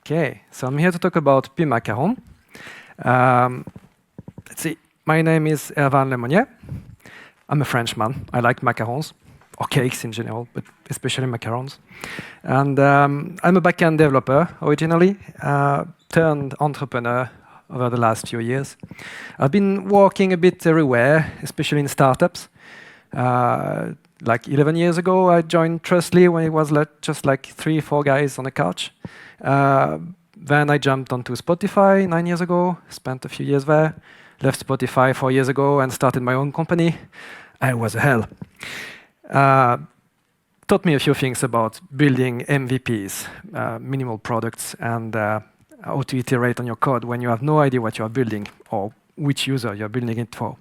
Okay, so I'm here to talk about PyMacaron. Let's see, my name is Erwan Lemonnier. I'm a Frenchman. I like macarons, or cakes in general, but especially macarons. And I'm a backend developer originally, turned entrepreneur over the last few years. I've been working a bit everywhere, especially in startups. Like 11 years ago, I joined Trustly when it was just like 3 or 4 guys on a couch. Then I jumped onto Spotify 9 years ago, spent a few years there, left Spotify 4 years ago and started my own company. It was a hell. Taught me a few things about building MVPs, minimal products, and how to iterate on your code when you have no idea what you are building or which user you're building it for.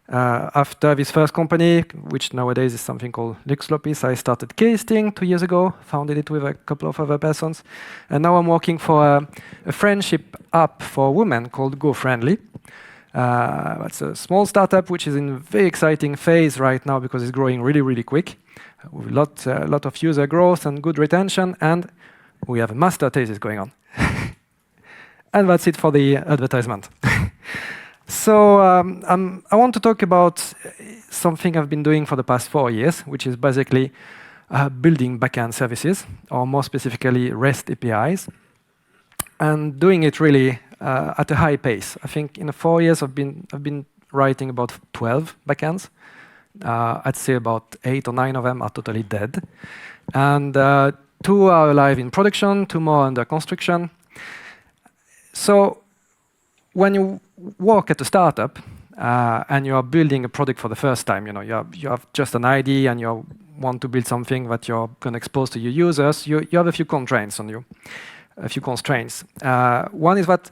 After this first company, which nowadays is something called LuxLopis, I started Casting 2 years ago, founded it with a couple of other persons. And now I'm working for a friendship app for women called GoFriendly. It's a small startup which is in a very exciting phase right now because it's growing really, really quick, with a lot of user growth and good retention, and we have a master thesis going on. And that's it for the advertisement. So I want to talk about something I've been doing for the past 4 years, which is basically building backend services, or more specifically REST APIs, and doing it really at a high pace. I think in the 4 years I've been writing about 12 backends. I'd say about 8 or 9 of them are totally dead, and 2 are live in production, 2 more under construction. So when you work at a startup and you are building a product for the first time, you have just an idea and you want to build something that you're going to expose to your users, you have a few constraints on you. One is that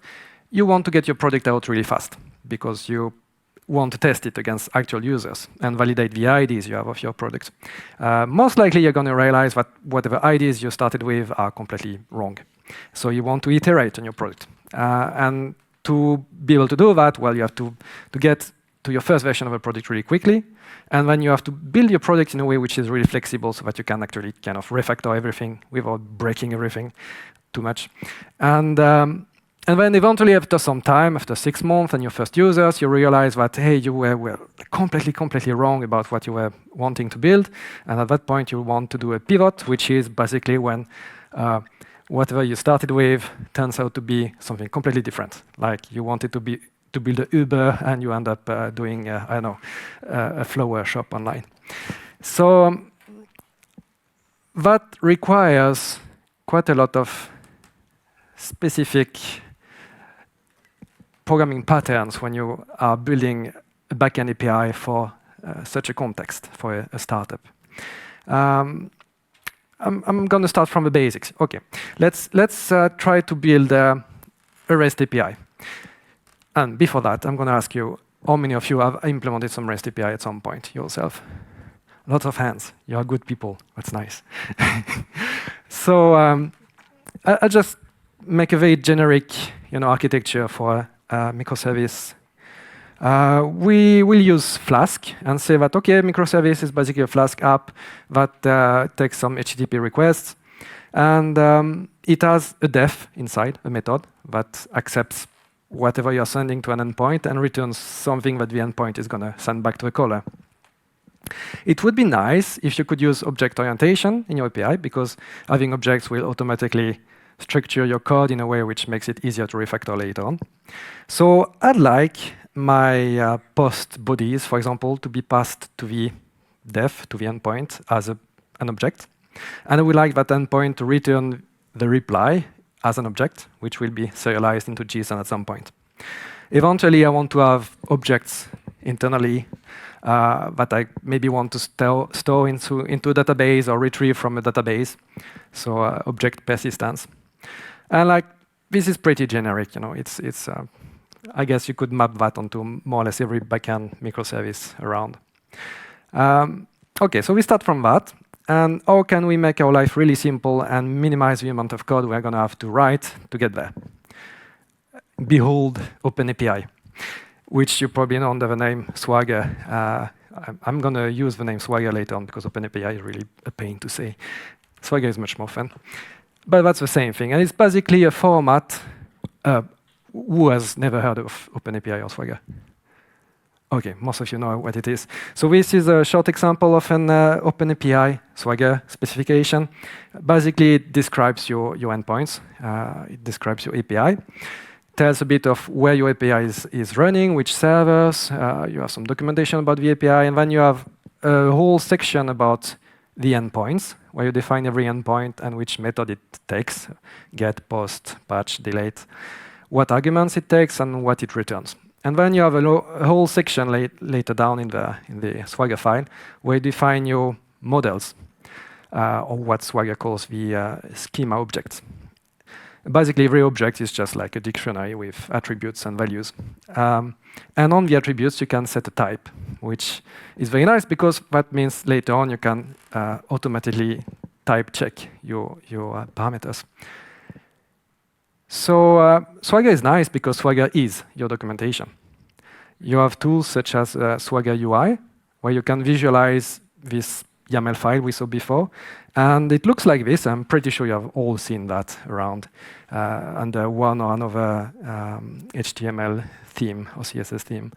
you want to get your product out really fast because you want to test it against actual users and validate the ideas you have of your product. Most likely you're going to realize that whatever ideas you started with are completely wrong. So you want to iterate on your product. And to be able to do that, well, you have to get to your first version of a product really quickly. And then you have to build your product in a way which is really flexible so that you can actually kind of refactor everything without breaking everything too much. And then eventually, after some time, after 6 months and your first users, you realize that, hey, you were completely wrong about what you were wanting to build. And at that point, you want to do a pivot, which is basically when whatever you started with turns out to be something completely different. Like you wanted to build an Uber, and you end up doing, a flower shop online. So that requires quite a lot of specific programming patterns when you are building a backend API for such a context for a startup. I'm going to start from the basics. Okay, let's try to build a REST API. And before that, I'm going to ask you, how many of you have implemented some REST API at some point yourself? Lots of hands. You are good people. That's nice. So I'll just make a very generic, architecture for microservice. We will use Flask and say that, okay, microservice is basically a Flask app that takes some HTTP requests. And it has a def inside, a method that accepts whatever you're sending to an endpoint and returns something that the endpoint is going to send back to the caller. It would be nice if you could use object orientation in your API, because having objects will automatically structure your code in a way which makes it easier to refactor later on. So I'd like my post bodies, for example, to be passed to the def, to the endpoint, as an object. And I would like that endpoint to return the reply as an object, which will be serialized into JSON at some point. Eventually, I want to have objects internally that I maybe want to store into a database or retrieve from a database, so object persistence. And this is pretty generic, It's I guess you could map that onto more or less every backend microservice around. Okay, so we start from that. And how can we make our life really simple and minimize the amount of code we're going to have to write to get there? Behold OpenAPI, which you probably know under the name Swagger. I'm going to use the name Swagger later on because OpenAPI is really a pain to say. Swagger is much more fun. But that's the same thing. And it's basically a format. Who has never heard of OpenAPI or Swagger? OK, most of you know what it is. So this is a short example of an OpenAPI Swagger specification. Basically, it describes your endpoints. It describes your API. Tells a bit of where your API is running, which servers. You have some documentation about the API. And then you have a whole section about the endpoints, where you define every endpoint and which method it takes, get, post, patch, delete, what arguments it takes, and what it returns. And then you have a whole section later down in the Swagger file where you define your models, or what Swagger calls the schema objects. Basically, every object is just like a dictionary with attributes and values. And on the attributes, you can set a type, which is very nice because that means later on you can automatically type check your parameters. So Swagger is nice because Swagger is your documentation. You have tools such as Swagger UI, where you can visualize this YAML file we saw before. And it looks like this. I'm pretty sure you have all seen that around under one or another HTML theme or CSS theme.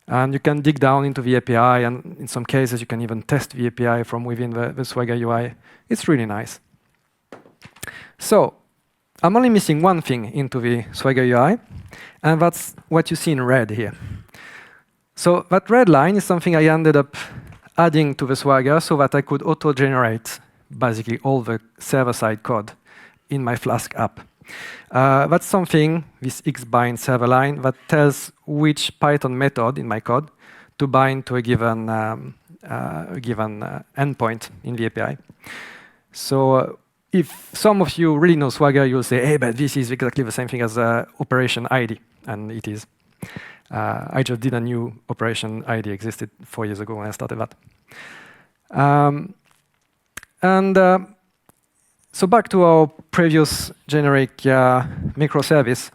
And you can dig down into the API, and in some cases, you can even test the API from within the Swagger UI. It's really nice. So I'm only missing one thing into the Swagger UI, and that's what you see in red here. So that red line is something I ended up adding to the Swagger so that I could auto-generate basically all the server-side code in my Flask app. That's something, this xbind server line, that tells which Python method in my code to bind to a given endpoint in the API. So if some of you really know Swagger, you'll say, hey, but this is exactly the same thing as operation ID, and it is. I just didn't know operation ID existed 4 years ago when I started that. So back to our previous generic microservice,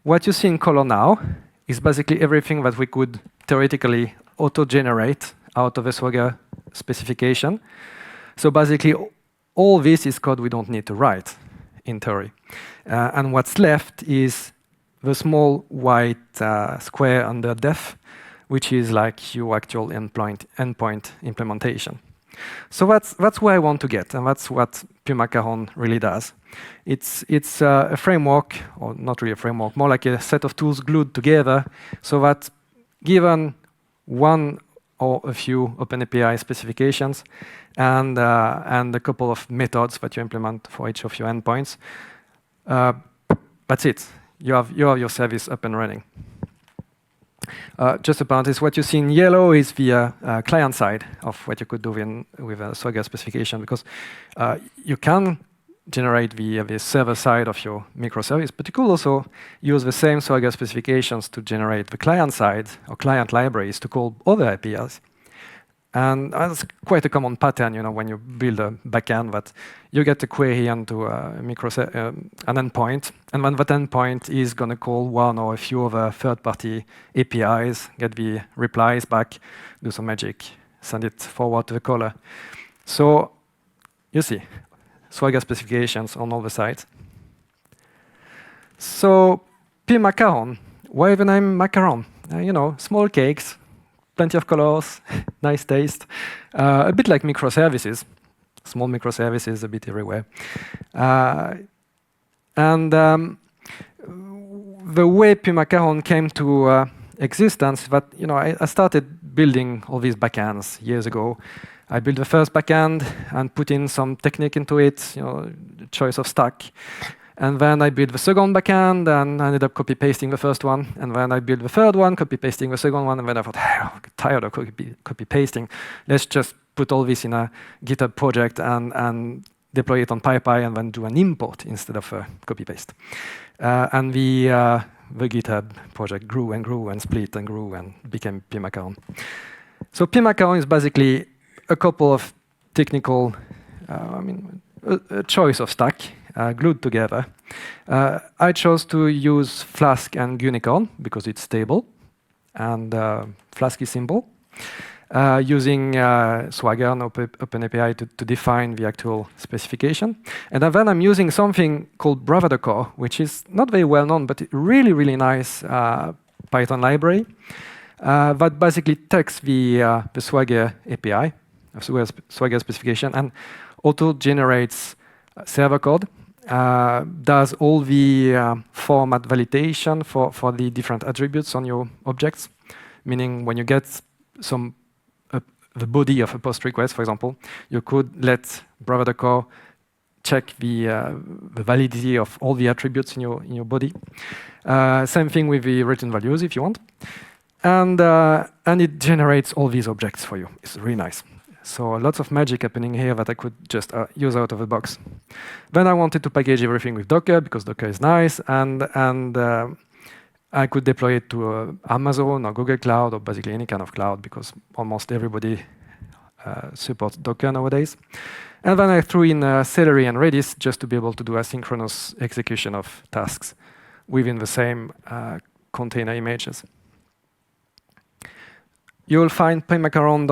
what you see in color now is basically everything that we could theoretically auto-generate out of a Swagger specification. So basically, all this is code we don't need to write in theory. And what's left is the small white square under def, which is like your actual endpoint implementation. So that's where I want to get, and that's what PyMacaron really does. It's a framework, or not really a framework, more like a set of tools glued together, so that given one or a few OpenAPI specifications and a couple of methods that you implement for each of your endpoints, that's it. You have your service up and running. Just a parenthesis, what you see in yellow is the client side of what you could do with a Swagger specification, because you can generate the server side of your microservice, but you could also use the same Swagger specifications to generate the client side or client libraries to call other APIs. And that's quite a common pattern, when you build a backend, that you get a query into an endpoint, and then that endpoint is going to call one or a few other third-party APIs, get the replies back, do some magic, send it forward to the caller. So you see, Swagger specifications on all the sides. So PyMacaron, why the name macaron? Small cakes, plenty of colors, nice taste. A bit like microservices, small microservices a bit everywhere. And the way PyMacaron came to existence, that I started building all these backends years ago. I built the first backend and put in some technique into it, the choice of stack. And then I built the second backend and ended up copy-pasting the first one. And then I built the third one, copy-pasting the second one. And then I thought, hey, I'm tired of copy-pasting. Let's just put all this in a GitHub project and deploy it on PyPy and then do an import instead of a copy-paste. And the GitHub project grew and split and grew and became PyMacaron. So PyMacaron is basically a couple of technical, a choice of stack glued together. I chose to use Flask and Unicorn because it's stable and Flask is simple. using Swagger and OpenAPI to define the actual specification. And then I'm using something called Bravado Core, which is not very well known, but really, really nice Python library that basically takes the Swagger API, Swagger specification, and auto-generates server code, does all the format validation for the different attributes on your objects, meaning when you get the body of a post request, for example, you could let Bravado Core check the validity of all the attributes in your body. Same thing with the return values if you want. And it generates all these objects for you. It's really nice. So lots of magic happening here that I could just use out of the box. Then I wanted to package everything with Docker because Docker is nice, and I could deploy it to Amazon or Google Cloud or basically any kind of cloud because almost everybody supports Docker nowadays. And then I threw in Celery and Redis just to be able to do asynchronous execution of tasks within the same container images. You'll find PyMacaron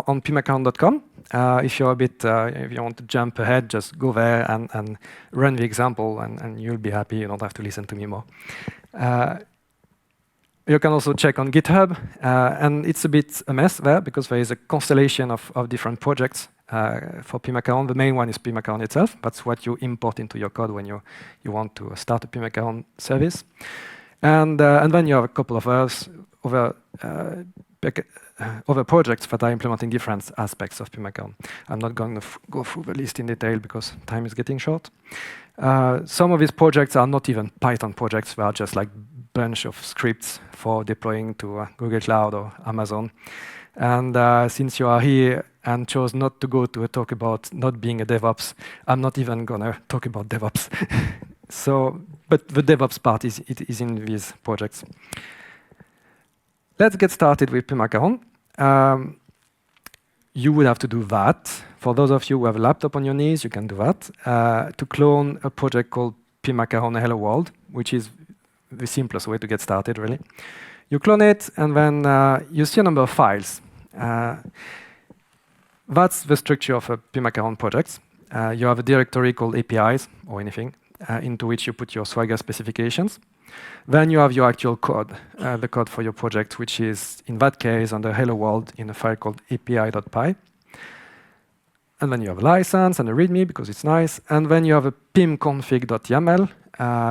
on PyMacaron.com. If you're if you want to jump ahead, just go there and run the example, and you'll be happy. You don't have to listen to me more. You can also check on GitHub, and it's a bit a mess there because there is a constellation of different projects for PyMacaron. The main one is PyMacaron itself. That's what you import into your code when you want to start a PyMacaron service. And then you have a couple of other projects that are implementing different aspects of PyMacaron. I'm not going to go through the list in detail because time is getting short. Some of these projects are not even Python projects. They are just like bunch of scripts for deploying to Google Cloud or Amazon. And since you are here and chose not to go to a talk about not being a DevOps, I'm not even going to talk about DevOps. But the DevOps part is in these projects. Let's get started with PyMacaron. You would have to do that. For those of you who have a laptop on your knees, you can do that. To clone a project called PyMacaron Hello World, which is the simplest way to get started, really. You clone it, and then you see a number of files. That's the structure of a PyMacaron project. You have a directory called APIs, or anything, into which you put your Swagger specifications. Then you have your actual code, the code for your project, which is, in that case, under Hello World in a file called api.py. And then you have a license and a README, because it's nice. And then you have a pymconfig.yaml,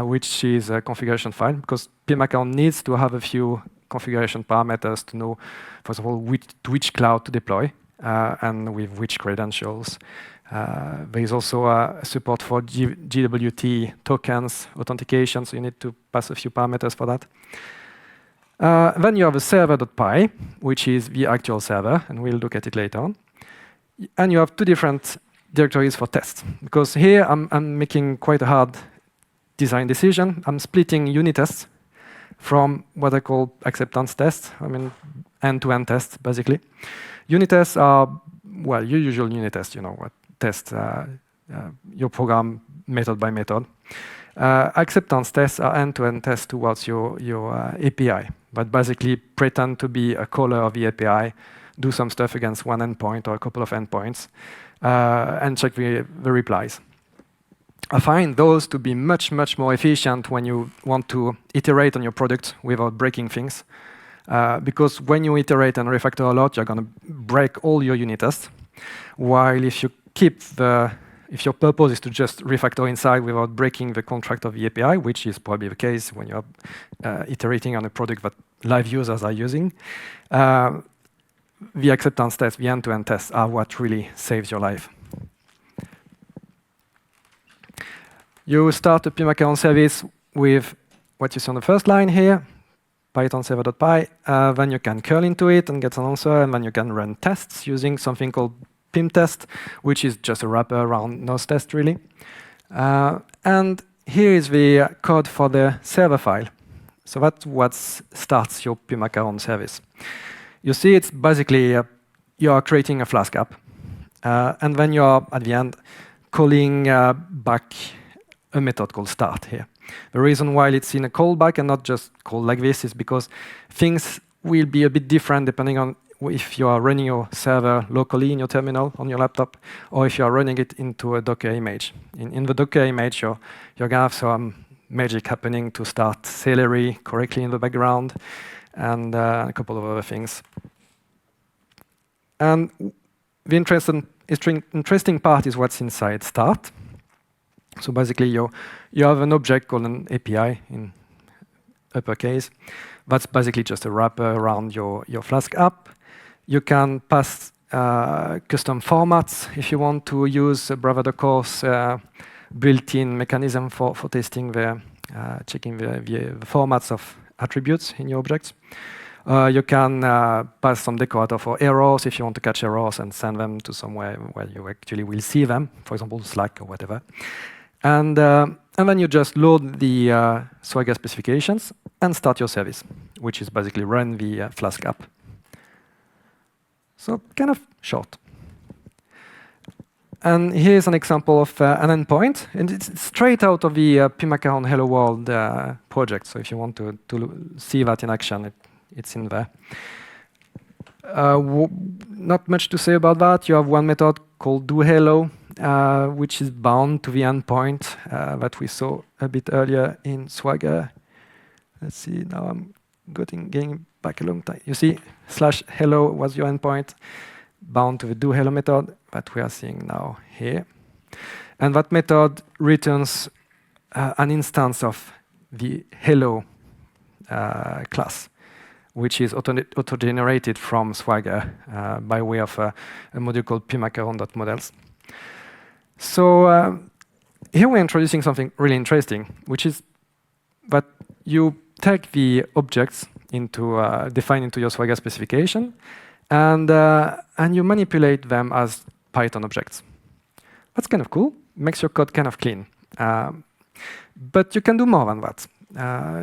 which is a configuration file, because PyMacaron needs to have a few configuration parameters to know, first of all, which cloud to deploy, and with which credentials. There is also support for GWT tokens authentication, so you need to pass a few parameters for that. Then you have a server.py, which is the actual server, and we'll look at it later on. And you have two different directories for tests, because here I'm making quite a hard design decision. I'm splitting unit tests from what I call acceptance tests, end-to-end tests, basically. Unit tests are, well, your usual unit tests, what test your program method by method. Acceptance tests are end-to-end tests towards your API, but basically pretend to be a caller of the API, do some stuff against one endpoint or a couple of endpoints, and check the replies. I find those to be much, much more efficient when you want to iterate on your product without breaking things. Because when you iterate and refactor a lot, you're going to break all your unit tests. While if you if your purpose is to just refactor inside without breaking the contract of the API, which is probably the case when you're iterating on a product that live users are using, the acceptance tests, the end-to-end tests, are what really saves your life. You start a PyMacaron service with what you see on the first line here, Python server.py. Then you can curl into it and get an answer, and then you can run tests using something called pymtest, which is just a wrapper around nose test, really. And here is the code for the server file. So that's what starts your PyMacaron service. You see, it's basically you are creating a Flask app, and then you are at the end calling back a method called start here. The reason why it's in a callback and not just called like this is because things will be a bit different depending on if you are running your server locally in your terminal on your laptop, or if you are running it into a Docker image. In the Docker image, you're going to have some magic happening to start Celery correctly in the background, and a couple of other things. And the interesting part is what's inside start. So basically, you have an object called an API in uppercase. That's basically just a wrapper around your Flask app. You can pass custom formats if you want to use Bravado Core's built-in mechanism for testing checking the formats of attributes in your objects. You can pass some decorator for errors if you want to catch errors and send them to somewhere where you actually will see them, for example, Slack or whatever. And then you just load the Swagger specifications and start your service, which is basically run the Flask app. So kind of short. And here's an example of an endpoint, and it's straight out of the PyMacaron Hello World project. So if you want to see that in action, it's in there. Not much to say about that. You have one method called doHello, which is bound to the endpoint that we saw a bit earlier in Swagger. Let's see, now I'm getting back a long time. You see, /hello was your endpoint, bound to the doHello method that we are seeing now here. And that method returns an instance of the hello class, which is auto-generated from Swagger by way of a module called PyMacaron.models. So here we're introducing something really interesting, which is that you take the objects defined into your Swagger specification, and you manipulate them as Python objects. That's kind of cool. Makes your code kind of clean. But you can do more than that.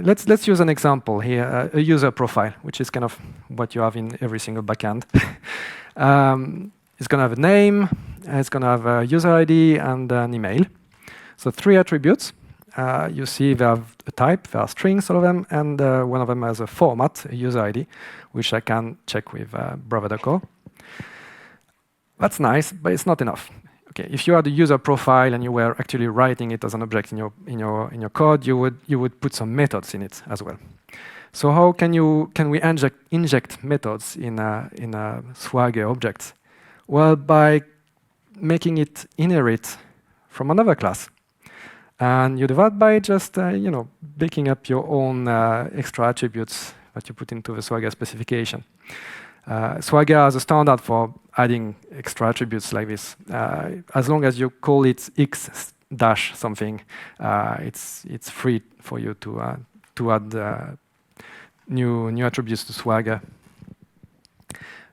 Let's use an example here, a user profile, which is kind of what you have in every single backend. It's going to have a name, it's going to have a user ID, and an email. So 3 attributes. You see they have a type, there are strings, all of them, and one of them has a format, a user ID, which I can check with Bravado Core. That's nice, but it's not enough. Okay, if you had a user profile and you were actually writing it as an object in your code, you would put some methods in it as well. So how can we inject methods in a Swagger object? Well, by making it inherit from another class. And you do that by just picking up your own extra attributes that you put into the Swagger specification. Swagger has a standard for adding extra attributes like this. As long as you call it x dash something, it's free for you to add new attributes to Swagger.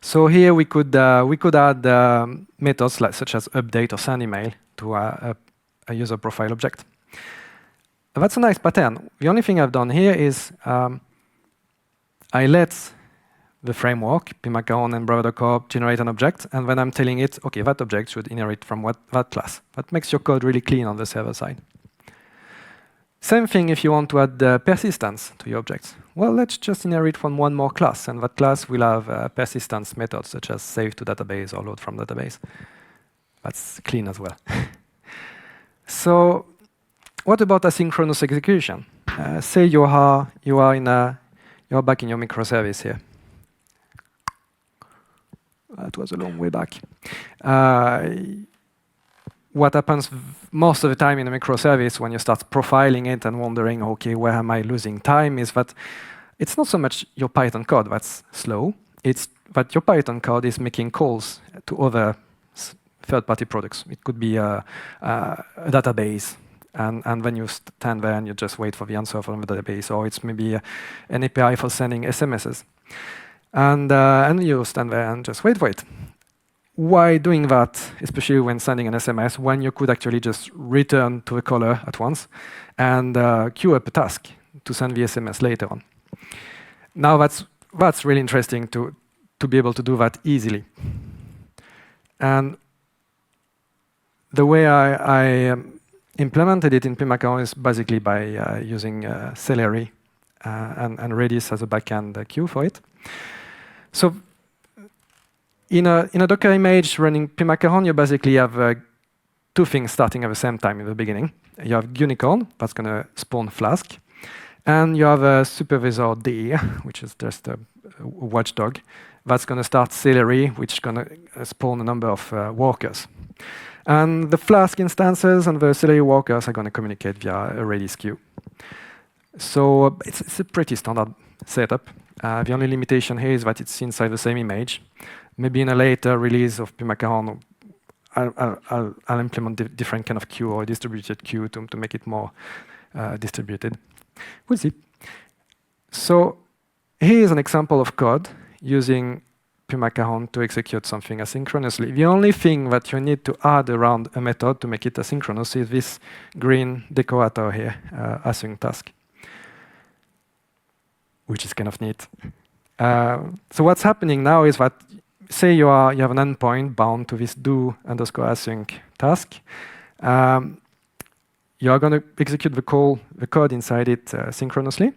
So here we could add methods such as update or send email to a user profile object. That's a nice pattern. The only thing I've done here is I let the framework, PyMacaron and Bravado Core, generate an object, and then I'm telling it, okay, that object should inherit from that class. That makes your code really clean on the server side. Same thing if you want to add persistence to your objects. Well, let's just inherit from one more class, and that class will have persistence methods such as save to database or load from database. That's clean as well. So, what about asynchronous execution? Say you are back in your microservice here. That was a long way back. What happens most of the time in a microservice when you start profiling it and wondering, okay, where am I losing time, is that it's not so much your Python code that's slow, it's that your Python code is making calls to other third-party products. It could be a database, and then you stand there and you just wait for the answer from the database, or it's maybe an API for sending SMSs. And you stand there and just wait for it. Why doing that, especially when sending an SMS, when you could actually just return to the caller at once and queue up a task to send the SMS later on? Now that's really interesting to be able to do that easily. And the way I implemented it in PyMacaron is basically by using Celery and Redis as a backend queue for it. So in a Docker image running PyMacaron, you basically have two things starting at the same time in the beginning. You have Unicorn, that's going to spawn Flask. And you have a supervisor D, which is just a watchdog, that's going to start Celery, which is going to spawn a number of workers. And the Flask instances and the Celery workers are going to communicate via a Redis queue. So it's a pretty standard setup. The only limitation here is that it's inside the same image. Maybe in a later release of PyMacaron, I'll implement a different kind of queue or a distributed queue to make it more distributed. We'll see. So here is an example of code using PyMacaron to execute something asynchronously. The only thing that you need to add around a method to make it asynchronous is this green decorator here, async task, which is kind of neat. So what's happening now is that, say you have an endpoint bound to this do_async task. You are going to execute the code inside it synchronously.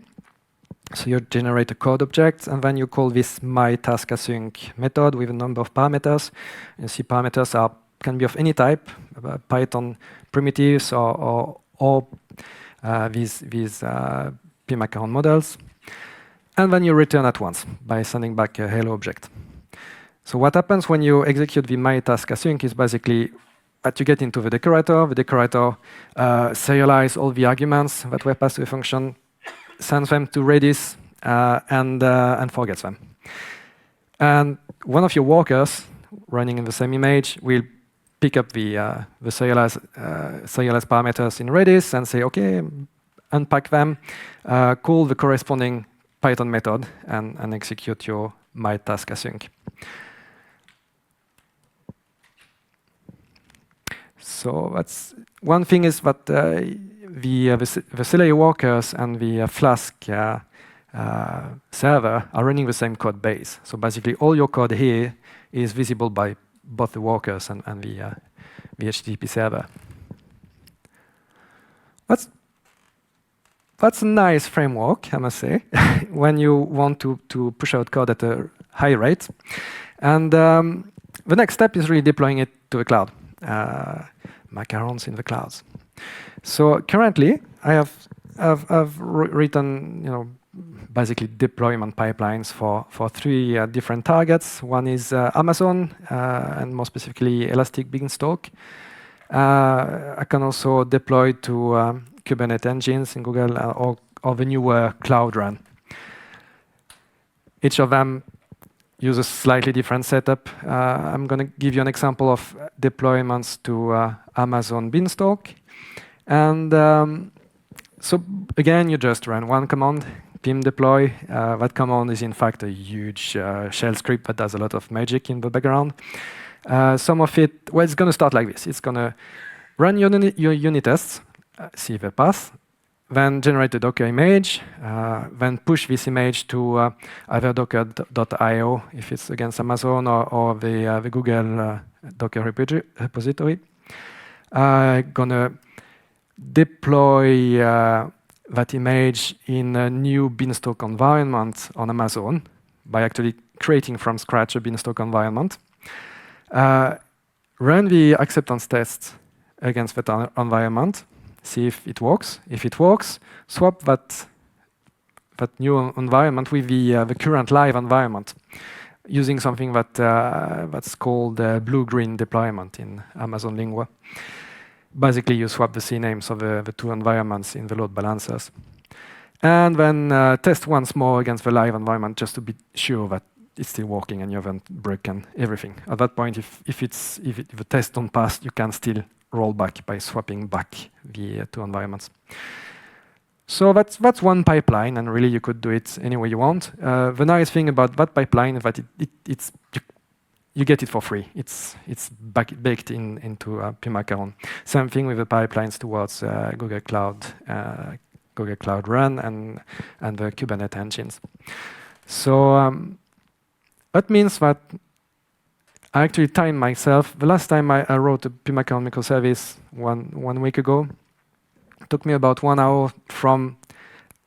So you generate a code object, and then you call this myTaskAsync method with a number of parameters. You see parameters can be of any type, Python primitives or these PyMacaron models. And then you return at once by sending back a hello object. So what happens when you execute the myTaskAsync is basically that you get into the decorator. The decorator serializes all the arguments that were passed to the function, sends them to Redis, and forgets them. And one of your workers running in the same image will pick up the serialized parameters in Redis and say, OK, unpack them, call the corresponding Python method, and execute your myTaskAsync. So that's one thing is that the Celery workers and the Flask server are running the same code base. So basically, all your code here is visible by both the workers and the HTTP server. That's a nice framework, I must say, when you want to push out code at a high rate. And the next step is really deploying it to the cloud. Macarons in the clouds. So currently, I've written basically deployment pipelines for three different targets. One is Amazon, and more specifically Elastic Beanstalk. I can also deploy to Kubernetes engines in Google or the newer Cloud Run. Each of them use a slightly different setup. I'm going to give you an example of deployments to Amazon Beanstalk. And so again, you just run one command, pim deploy. That command is in fact a huge shell script that does a lot of magic in the background. Some of it, well, it's going to start like this. It's going to run your unit tests, see the path, then generate a Docker image, then push this image to either docker.io if it's against Amazon or the Google Docker repository. Gonna deploy that image in a new Beanstalk environment on Amazon by actually creating from scratch a Beanstalk environment. Run the acceptance tests against that environment. See if it works. If it works, swap that new environment with the current live environment using something that's called blue-green deployment in Amazon Lingua. Basically, you swap the CNAMEs of the two environments in the load balancers. And then test once more against the live environment just to be sure that it's still working and you haven't broken everything. At that point, if the test don't pass, you can still roll back by swapping back the two environments. So that's one pipeline, and really you could do it any way you want. The nice thing about that pipeline is that you get it for free. It's baked into PyMacaron. Same thing with the pipelines towards Google Cloud Run and the Kubernetes engines. So that means that I actually timed myself. The last time I wrote a PyMacaron microservice one week ago, it took me about 1 hour from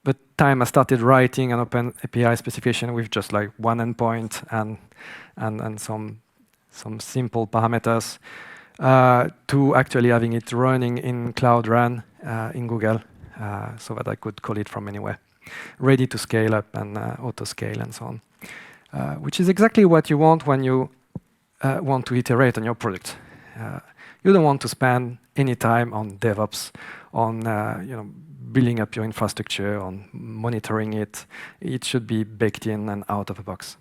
the time I started writing an open API specification with just like one endpoint and some some simple parameters, to actually having it running in Cloud Run in Google, so that I could call it from anywhere, ready to scale up and auto-scale and so on, which is exactly what you want when you want to iterate on your product. You don't want to spend any time on DevOps, on building up your infrastructure, on monitoring it. It should be baked in and out of the box.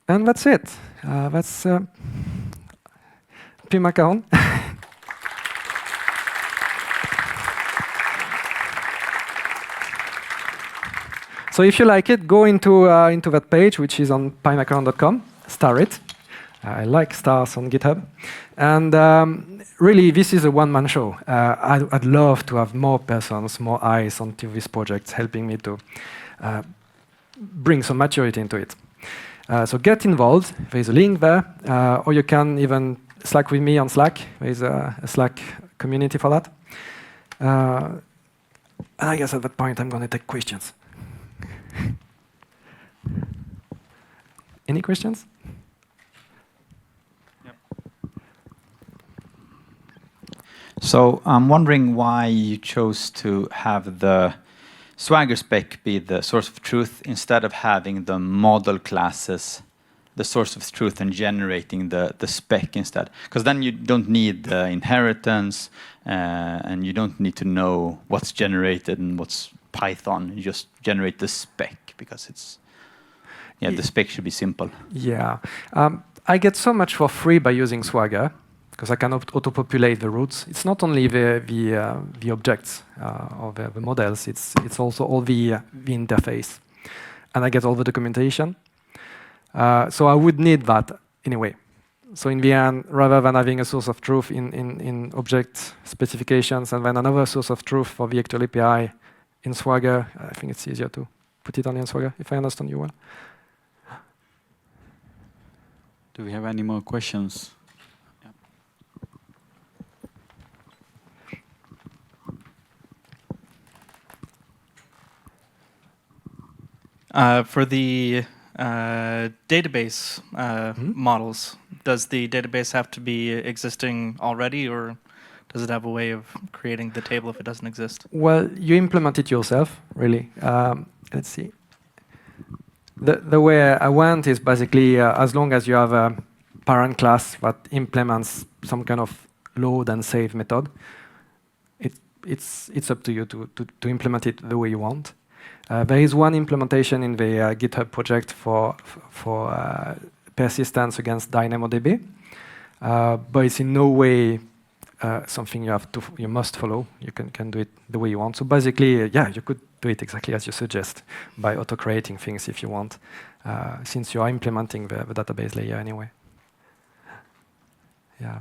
And that's it. That's PyMacaron. So if you like it, go into that page, which is on pymacaron.com. Star it. I like stars on GitHub. And really, this is a one-man show. I'd love to have more persons, more eyes onto this project, helping me to bring some maturity into it. So get involved. There's a link there. Or you can even Slack with me on Slack. There's a Slack community for that. And I guess at that point, I'm going to take questions. Any questions? So I'm wondering why you chose to have the Swagger spec be the source of truth instead of having the model classes the source of truth and generating the spec instead. Because then you don't need the inheritance and you don't need to know what's generated and what's Python. You just generate the spec because it's, the spec should be simple. Yeah. I get so much for free by using Swagger, because I can auto-populate the roots. It's not only the objects or the models, it's also all the interface. And I get all the documentation. So I would need that anyway. So in the end, rather than having a source of truth in object specifications and then another source of truth for the actual API in Swagger, I think it's easier to put it only in Swagger, if I understand you well. Do we have any more questions? For the database models, does the database have to be existing already, or does it have a way of creating the table if it doesn't exist? Well, you implement it yourself, really. Let's see. The way I went is basically as long as you have a parent class that implements some kind of load and save method, it's up to you to implement it the way you want. There is one implementation in the GitHub project for persistence against DynamoDB, but it's in no way something you must follow. You can do it the way you want. So basically, you could do it exactly as you suggest by auto-creating things if you want, since you are implementing the database layer anyway. Yeah.